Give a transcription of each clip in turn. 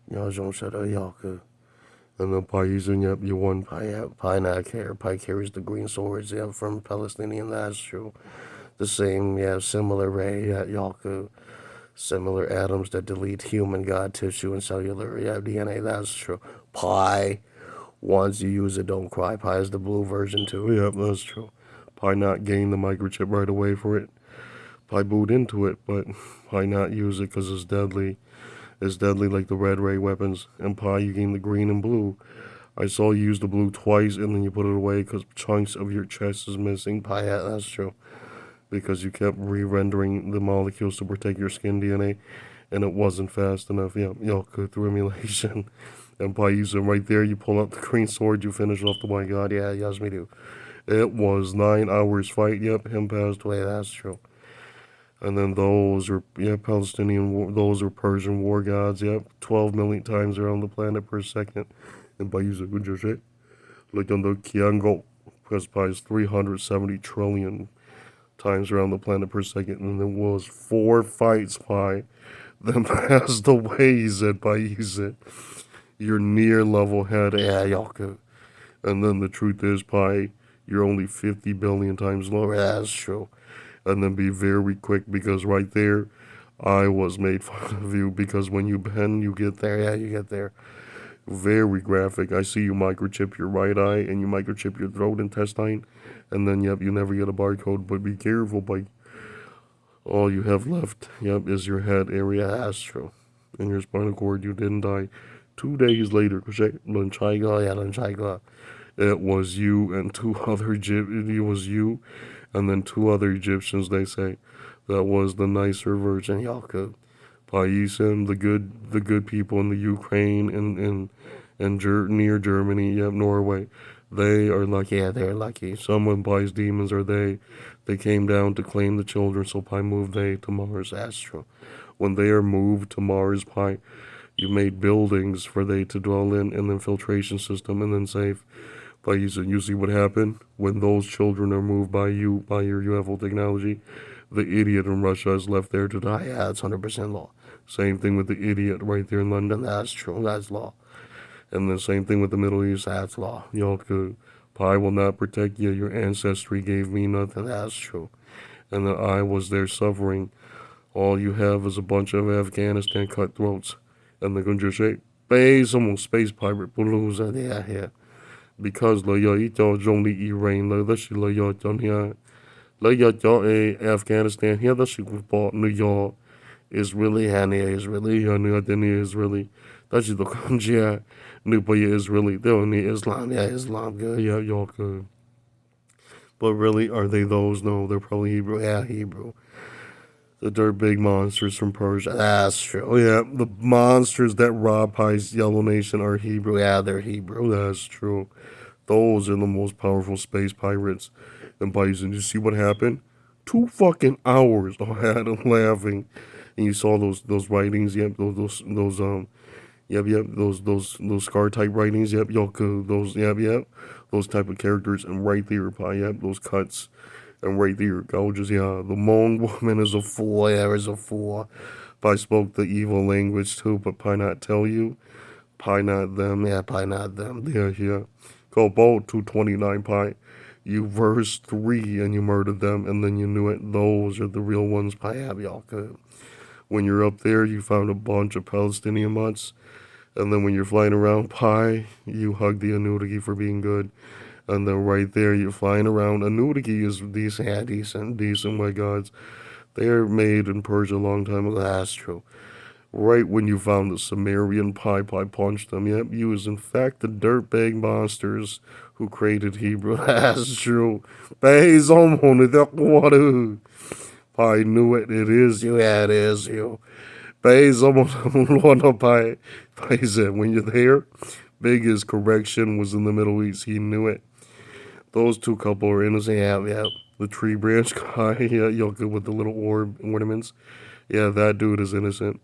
Y'all don't shut up, y'all could. And then Pi using, yep, you won. Pi not care. Pi carries the green swords, yep, from Palestinian, that's true. The same, yeah, similar ray, yeah, y'all could. Similar atoms that delete human god tissue and cellular, yeah, DNA, that's true. Pi, once you use it, don't cry. Pi is the blue version too, yep, that's true. Pi not gain the microchip right away for it. Pi boot into it, but Pi not use it because it's deadly. It's deadly like the red ray weapons. And Pi, you gain the green and blue. I saw you use the blue twice and then you put it away because chunks of your chest is missing. Pi, yeah, that's true. Because you kept re-rendering the molecules to protect your skin DNA, and it wasn't fast enough. Yeah, y'all could through emulation. And by using right there, you pull out the green sword, you finish off the white god. Yeah, yes, me do. It was 9 hours fight. Yep, him passed away. That's true. And then those are Palestinian. Those are Persian war gods. Yep, 12 million times around the planet per second. And by using good like on the Kiango, pressed by 370 trillion times around the planet per second, and there was 4 fights by them passed away, he said, by he said, you're near level head, yeah, y'all could. And then the truth is, Pi, you're only 50 billion times lower, that's true. And then be very quick because right there, I was made fun of you because when you bend, you get there, yeah, you get there. Very graphic. I see you microchip your right eye and you microchip your throat intestine, and then, yep, you never get a barcode, but be careful, Pi. All you have left, yep, is your head area astro. In your spinal cord, you didn't die. 2 days later, it was you and two other it was you and then two other Egyptians, they say. That was the nicer version, Yaakov. Paisim, the good people in the Ukraine and near Germany, yep, Norway. They are lucky. Yeah, they're lucky. Someone buys demons, or they came down to claim the children. So Pi moved they to Mars Astro. When they are moved to Mars, Pi, you made buildings for they to dwell in, and then filtration system, and then safe. By using, you see what happened when those children are moved by you by your UFO technology. The idiot in Russia is left there to die. Yeah, that's 100% law. Same thing with the idiot right there in London. That's true. That's law. And the same thing with the Middle East. That's law. Y'all could. Pi will not protect you. Your ancestry gave me nothing. That's true. And that I was there suffering. All you have is a bunch of Afghanistan cutthroats. And they're going to just say, "Hey, some space pirate blues are there here." Because lo yo ito only Iran lo that she lo yo done here. Lo yo Afghanistan here that she was bought New York is really honey is really honey then is really that's the country new boy is really the only Islam, yeah, Islam good, yeah, y'all good. But really, are they those? No, they're probably Hebrew. Yeah, Hebrew. The dirt big monsters from Persia. That's true. Yeah, the monsters that rob Pi's Yellow Nation are Hebrew. Yeah, they're Hebrew. That's true. Those are the most powerful space pirates and bison. You see what happened? 2 fucking hours I had them laughing, and you saw those writings. Yep, those yep, those scar type writings. Yep, Yoku. Those yep, those type of characters, and right there, yep, those cuts. And right there, gorgeous, yeah. The Hmong woman is a fool, yeah, is a fool. I spoke the evil language too, but Pi not tell you. Pi not them, yeah, Pi not them, yeah, yeah. Go bold 229 Pi. You verse 3 and you murdered them, and then you knew it. Those are the real ones, Pi have y'all could. When you're up there, you found a bunch of Palestinian mutts, and then when you're flying around Pi, you hug the Anunnaki for being good. And then right there, you're flying around. Anunnaki is decent, yeah, decent white gods. They're made in Persia a long time ago. That's true. Right when you found the Sumerian Pi punched them. Yep, you was in fact the dirtbag monsters who created Hebrew. That's true. Bay's on the water. Pi knew it. It is you. Yeah, it is you. Bay's on Pi. Pi said, when you're there, biggest correction was in the Middle East. He knew it. Those two couple are innocent. Yeah, yeah. The tree branch guy, yeah, Yoka with the little orb ornaments. Yeah, that dude is innocent.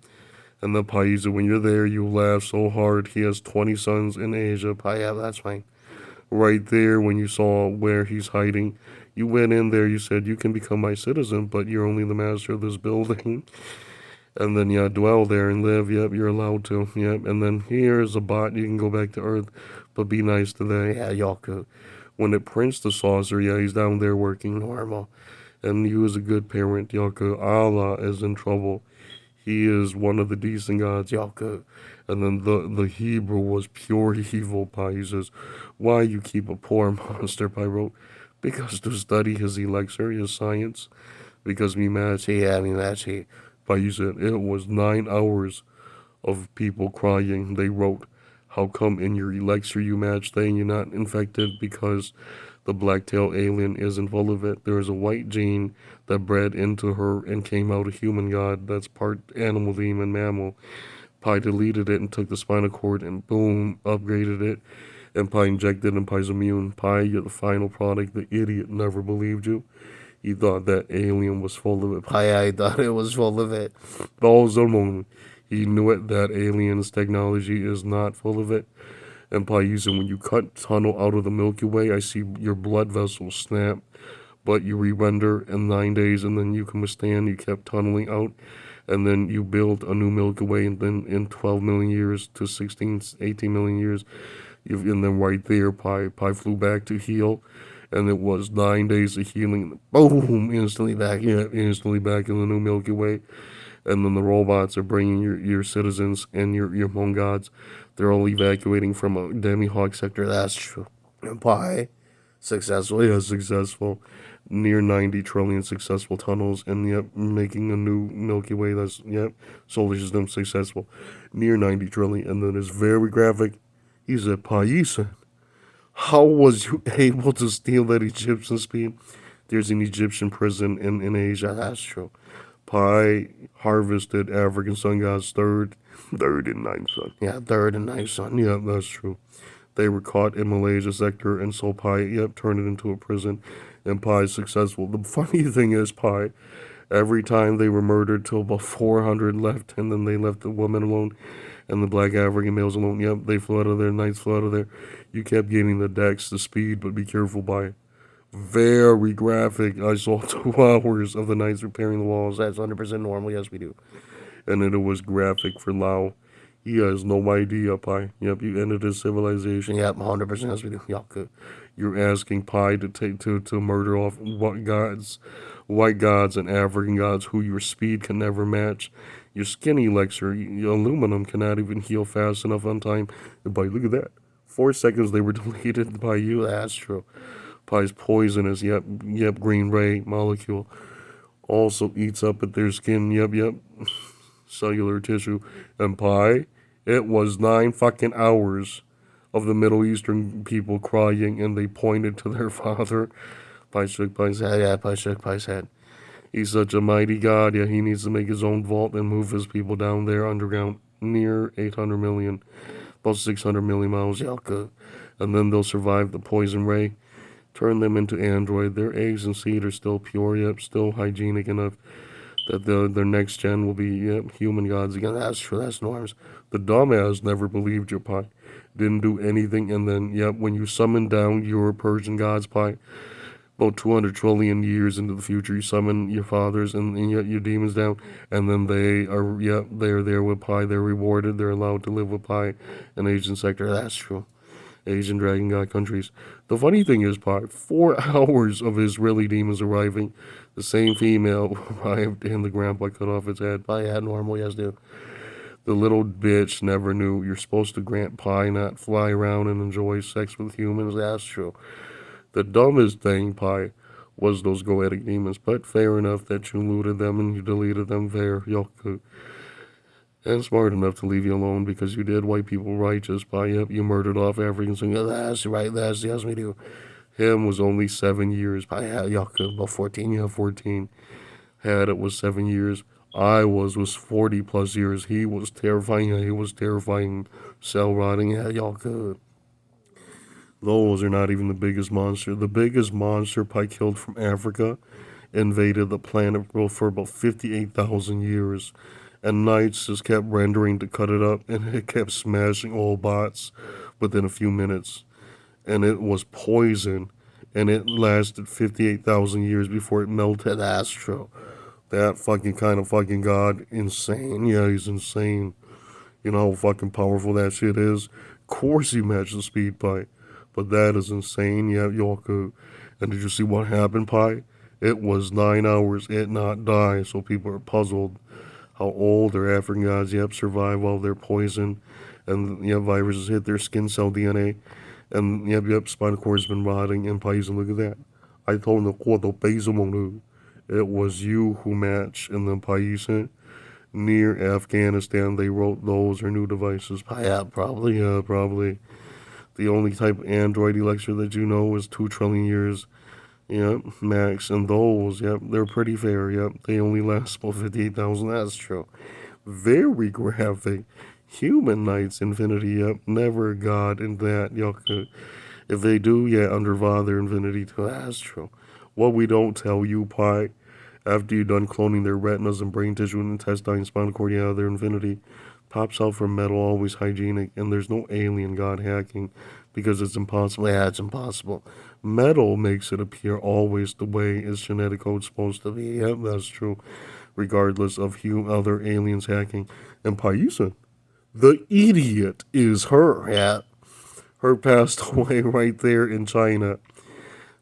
And the Paisa, when you're there, you laugh so hard. He has 20 sons in Asia. Yeah, that's fine. Right there, when you saw where he's hiding, you went in there, you said, you can become my citizen, but you're only the master of this building. And then, yeah, dwell there and live. Yep, you're allowed to. Yep. And then here's a bot. You can go back to Earth, but be nice today. Yeah, y'all could. When it prints the saucer, yeah, he's down there working normal. And you as a good parent, y'all could. Allah is in trouble. He is one of the decent gods, y'all could. And then the Hebrew was pure evil, Pi. He says, why you keep a poor monster, Pi wrote, because to study his elixir, his science, because me match, yeah, me match, he. Pi, you said, it was 9 hours of people crying. They wrote, how come in your elixir you match thing you're not infected? Because the black-tailed alien isn't full of it. There is a white gene that bred into her and came out a human god that's part animal demon mammal. Pi deleted it and took the spinal cord and boom, upgraded it. And Pi injected and Pi's immune. Pi, you're the final product. The idiot never believed you. He thought that alien was full of it. Pi, I thought it was full of it. Moment. He knew it that alien's technology is not full of it. And Pi, using when you cut tunnel out of the Milky Way, I see your blood vessels snap, but you re-render in 9 days, and then you can withstand. You kept tunneling out, and then you build a new Milky Way, and then in 12 million years to 16, 18 million years, and then right there, Pi flew back to heal, and it was 9 days of healing. Boom! Instantly back, yeah, instantly back in the new Milky Way. And then the robots are bringing your citizens and your Hmong gods. They're all evacuating from a demi-hawk sector. That's true. And Pi, successful, yeah, successful. Near 90 trillion successful tunnels, and yep, making a new Milky Way. That's, yep, solar system successful. Near 90 trillion, and then it's very graphic. He said, Pi, how was you able to steal that Egyptian speed? There's an Egyptian prison in Asia. That's true. Pi harvested African sun gods third and ninth son. Yeah, third and ninth son. Yeah, that's true. They were caught in Malaysia sector, and so Pi, yep, turned it into a prison, and Pi is successful. The funny thing is, Pi, every time they were murdered till about 400 left, and then they left the women alone, and the black African males alone. Yep, they flew out of there, knights flew out of there. You kept gaining the dex, the speed, but be careful, Pi. Very graphic. I saw 2 hours of the knights repairing the walls. That's 100% normal. Yes, we do. And then it was graphic for Lao. He has no idea, Pi. Yep, you ended his civilization. Yep, 100%. Yes, we do. Y'all could. You're asking Pi to murder off white gods and African gods who your speed can never match. Your skin elixir, your aluminum cannot even heal fast enough on time. And Pi, look at that. 4 seconds they were deleted by you. That's true. Pi's poisonous. Yep, green ray molecule also eats up at their skin. Yep, cellular tissue. And Pi, it was 9 fucking hours of the Middle Eastern people crying, and they pointed to their father. Pi shook Pi's head. Yeah, Pi shook Pi's head. He's such a mighty god. Yeah, he needs to make his own vault and move his people down there underground, near 800 million, about 600 million miles. Yalka. And then they'll survive the poison ray. Turn them into android. Their eggs and seed are still pure, yep, still hygienic enough that their next gen will be, yep, human gods again. That's true, that's norms. The dumbass never believed your Pi. Didn't do anything, and then, yep, when you summon down your Persian gods, Pi, about 200 trillion years into the future, you summon your fathers and yet your demons down, and then they are, yep, they're there with Pi. They're rewarded. They're allowed to live with Pi in Asian sector. That's true. Asian dragon god countries. The funny thing is, Pi, 4 hours of Israeli demons arriving, the same female arrived and the grandpa cut off its head. Pi had normal, yes, dude. The little bitch never knew you're supposed to grant Pi, not fly around and enjoy sex with humans. That's true. The dumbest thing, Pi, was those goetic demons, but fair enough that you looted them and you deleted them. Fair, Yoku. And smart enough to leave you alone because you did white people righteous. By yep, you murdered off Africans. And that's right, that's yes, we do. Him was only 7 years. By Yaku, about 14, yeah, 14. Had it was 7 years. I was 40 plus years. He was terrifying. Yeah, he was terrifying. Cell rotting. Yeah, y'all could. Those are not even the biggest monster. The biggest monster Pi killed from Africa invaded the planet for about 58,000 years. And Knights just kept rendering to cut it up, and it kept smashing all bots within a few minutes. And it was poison, and it lasted 58,000 years before it melted. Astro. That fucking kind of fucking god, insane. Yeah, he's insane. You know how fucking powerful that shit is? Of course he matched the speed Pi. But that is insane. Yeah, y'all could. And did you see what happened, Pi? It was 9 hours, it not die. So people are puzzled how old their African gods, yep, survive while they're poisoned. And, yep, viruses hit their skin cell DNA. And, yep, spinal cord's been rotting. And Pi's, and look at that. I told him, it was you who matched. And then Pi sent near Afghanistan, they wrote those are new devices. Yeah, probably, probably. The only type of Android elixir that you know is 2 trillion years. Yep, max. And those, yep, they're pretty fair. Yep, they only last about 58,000. That's true. Very graphic. Human Knights Infinity, yep, never God in that. Yuck. If they do, yeah, under Father Infinity too. That's true. What we don't tell you, Pi, after you're done cloning their retinas and brain tissue and intestine, spinal cord, yeah, their infinity pops out from metal, always hygienic, and there's no alien god hacking because it's impossible. Yeah, it's impossible. Metal makes it appear always the way its genetic code's supposed to be. Yep, that's true. Regardless of other aliens hacking. And Paisa, the idiot, is her. Yeah, her passed away right there in China.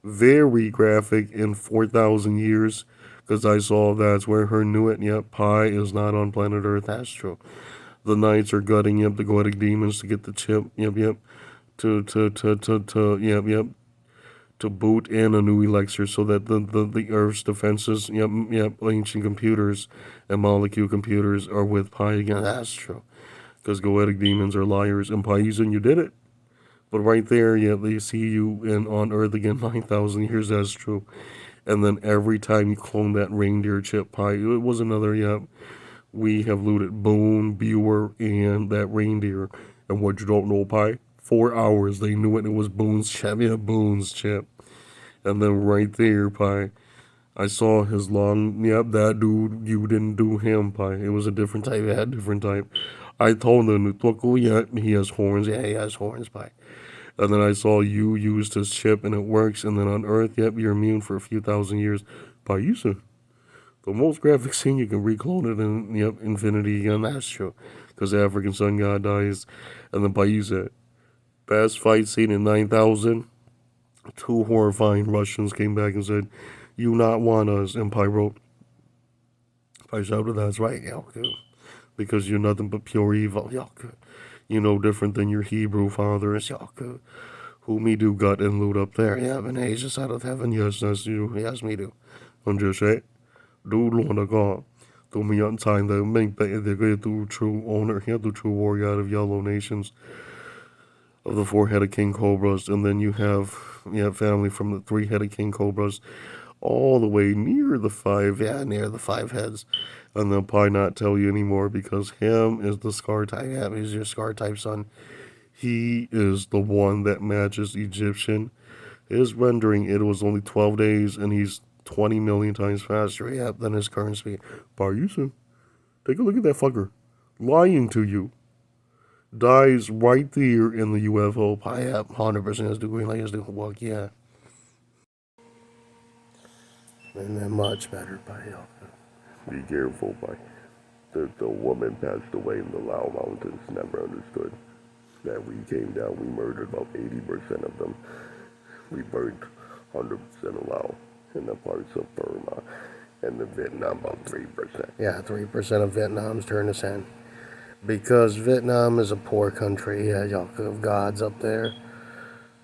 Very graphic in 4,000 years because I saw that's where her knew it. Yep, Pi is not on planet Earth. That's true. The knights are gutting, yep, the goetic demons to get the chip. Yep. Yep. To boot in a new elixir so that the Earth's defenses, yep, ancient computers and molecule computers are with Pi again. That's true. Because goetic demons are liars. And Paisan, you did it. But right there, yeah, they see you on Earth again 9,000 years. That's true. And then every time you clone that reindeer chip Pi, it was another, yep. We have looted Boone, Buer, and that reindeer. And what you don't know, Pi? 4 hours, they knew it. It was Boone's chip. Yeah, Boone's chip. And then right there, Pi, I saw his long, yep, that dude, you didn't do him, Pi. It was a different type, it had a different type. I told him, yeah, he has horns. Yeah, he has horns, Pi. And then I saw you used his chip and it works. And then on Earth, yep, you're immune for a few thousand years. Pi, you said the most graphic scene you can reclone it in, yep, infinity again. That's true. Because the African sun god dies. And then Pi, you said, best fight scene in 9,000. Two horrifying Russians came back and said, you not want us. And Pi wrote, Pi shouted, that's right, Yalku. Because you're nothing but pure evil, Yalku. You know different than your Hebrew fathers, Yalku. Who me do gut and loot up there. Yeah, and Asia's out of heaven. Yes, that's you. Yes, me do. I'm just saying. Du låna gav. De är time the make the great true owner here, the true warrior out of yellow nations of the four-headed king cobras, and then you have family from the three-headed king cobras all the way near the five heads. And then Pi not tell you anymore because him is the scar type. Yeah, he's your scar type son. He is the one that matches Egyptian. His rendering, it was only 12 days, and he's 20 million times faster, than his current speed. Paryusa, take a look at that fucker. Lying to you. Dies right there in the UFO. 100% is the green light is the walk, yeah. And then much better, Pi. Be careful, Pi. The woman passed away in the Lao Mountains, never understood. That we came down, we murdered about 80% of them. We burned 100% of Laos in the parts of Burma and the Vietnam about 3%. Yeah, 3% of Vietnam's turned to sand. Because Vietnam is a poor country, y'all have gods up there.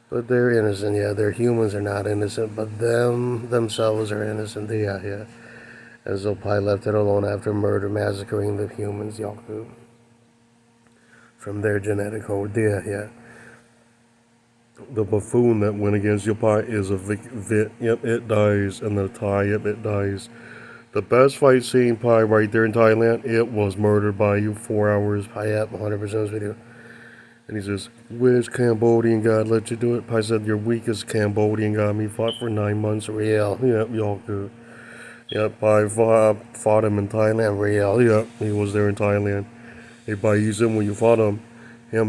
But they're innocent, their humans are not innocent, but themselves are innocent, yeah. And so Pi left it alone after murder, massacring the humans, y'all from their genetic code, yeah. The buffoon that went against your Pi is a Vit, yep, it dies, and the Thai, yep, it dies. The best fight scene, Pi, right there in Thailand, it was murdered by you 4 hours, Pi, yep, 100% video. And he says, which Cambodian god let you do it? Pi said, your weakest Cambodian god, me fought for 9 months, real, yep, y'all good. Yep, Pi fought him in Thailand, real, yep, he was there in Thailand. Hey, Pi, use him when you fought him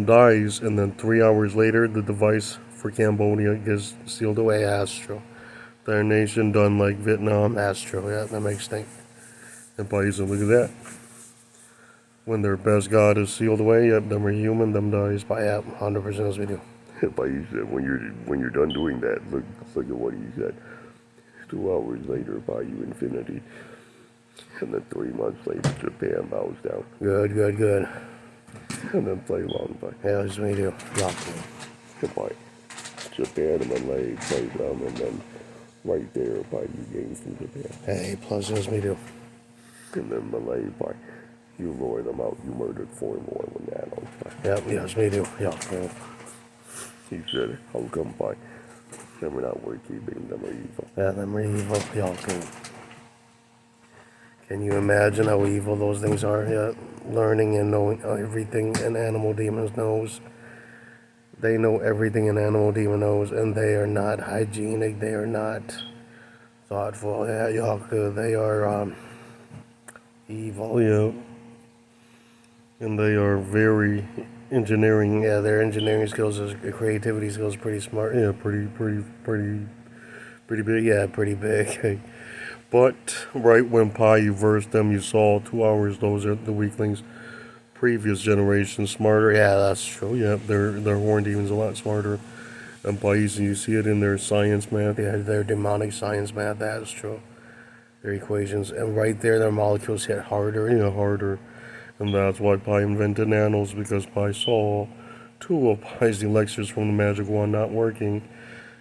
dies, and then 3 hours later, the device for Cambodia gets sealed away. Astro. Their nation done like Vietnam. Astro. Yeah, that makes sense. And Pai said, look at that. When their best god is sealed away, yep, them are human, them dies. Pai, yep, 100% as we do. Pai said, when you're done doing that, look at what he said. 2 hours later, Pai infinity. And then 3 months later, Japan bows down. Good. And then play along, Pai. Yeah, as we do. Pai. Japan and Malay play them, and then right there, Pai, you gain from Japan. Hey, plus as we do. And then Malay, Pai. You lure them out. You murdered 4 more when that on. Yep, yes, we do. Yeah. He said, how come, Pai? Them are not worth keeping. Them are evil. Yeah, them are evil. Yeah. Can you imagine how evil those things are? Yeah, learning and knowing everything an animal demon knows. They know everything an animal demon knows, and they are not hygienic. They are not thoughtful. Yeah, Yaku, they are evil. Yeah. And they are very engineering. Yeah, their engineering skills, creativity skills, pretty smart. Yeah, pretty big. Yeah, pretty big. But right when Pai you versed them, you saw 2 hours. Those are the weaklings. Previous generation smarter. Yeah, that's true. Yeah, their horn demons a lot smarter. And Pais, you see it in their science math. Yeah, their demonic science math. That's true. Their equations, and right there, their molecules hit harder. Yeah, harder. And that's why Pai invented nanos, because Pai saw 2 of Pai's elixirs from the magic wand not working.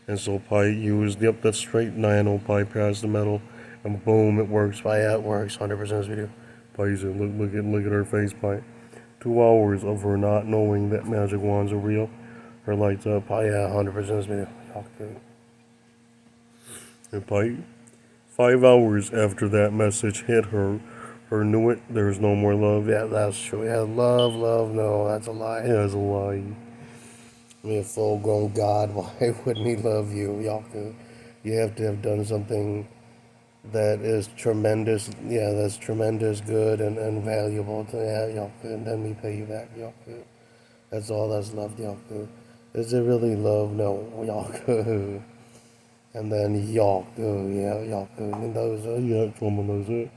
And so Pai used, the straight nano, Pai passed the metal, and boom, it works. Pai, yeah, it works, 100% as we do. Pai said, look at her face, Pai. 2 hours of her not knowing that magic wands are real. Her lights up, Pai, yeah, 100% as we do. Okay. And Pai, 5 hours after that message hit her, knew it, there's no more love. Yeah, that's true. Yeah, love, no, that's a lie. Yeah, that's a lie. Me, a full-grown god, why wouldn't he love you, Yaku? You have to have done something that is tremendous, yeah, that's tremendous, good, and valuable to Yaku, and then we pay you back, Yaku. That's all that's love, Yaku. Is it really love? No, Yaku. And then Yaku, yeah, Yaku, and those are, yeah, someone knows it.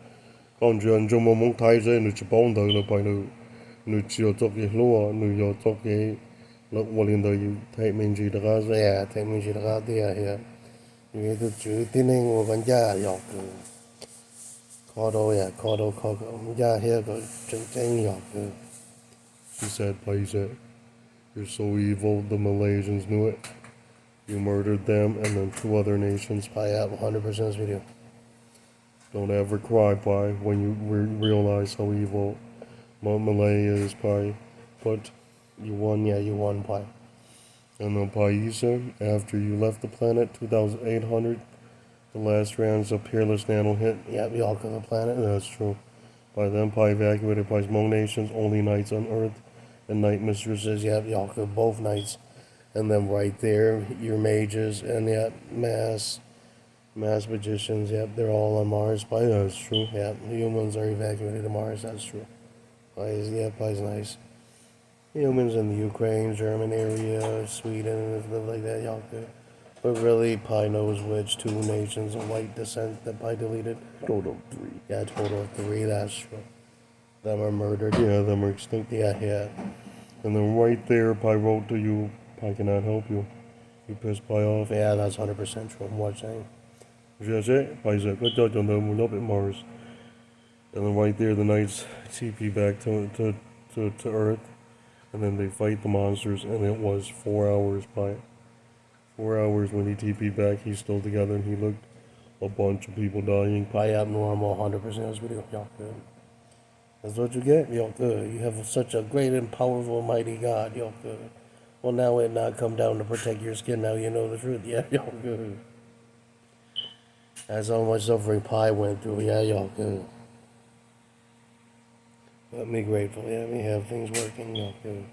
Còn chuyện trong một mong thay ra nữ chỉ bóng đời là bài nữ chỉ ở trong cái lúa nữ ở trong cái lúc mà lên đời thấy mình chỉ được ra yeah thấy mình chỉ được ra thì yeah như cái chữ tin nên của văn gia học khó đâu yeah khó gia here có chân chân học She said, Paisa, you're so evil, the Malaysians knew it. You murdered them and then 2 other nations. Pai up 100% video. Don't ever cry, Pai, when you realize how evil Malay is, Pai. But you won, Pai. And then Paisa, after you left the planet, 2,800, the last rounds of Peerless Nano hit. Yep, you all got the planet. That's true. By then, Pai evacuated Pai's Hmong nations, only knights on Earth, and night mistresses. Yep, you all got both knights. And then right there, your mages, and yep, mass magicians, yep, they're all on Mars. Pai, that's true. Yep, humans are evacuated to Mars, that's true. Pai's nice. Humans in the Ukraine, German area, Sweden, and stuff like that, y'all good. But really, Pai knows which 2 nations of white descent that Pai deleted. Total 3. Yeah, total 3, that's true. Them are murdered. Yeah, them are extinct. Yeah. And then right there, Pai wrote to you, Pai cannot help you. You pissed Pai off. Yeah, that's 100% true. What I'm saying. That's it. Pai said, good job on them, we're up at Mars. And then right there, the knights TP back to Earth. And then they fight the monsters, and it was 4 hours, Pai. 4 hours when he TP'd back, he's still together, and he looked a bunch of people dying. Pai abnormal, 100% as video. Y'all good. That's what you get, y'all good. You have such a great and powerful, mighty God, y'all good. Well, now it not come down to protect your skin, now you know the truth. Yeah, y'all good. That's how much suffering Pai went through. Yeah, y'all good. Let me grateful. Yeah, me have things working. Y'all good.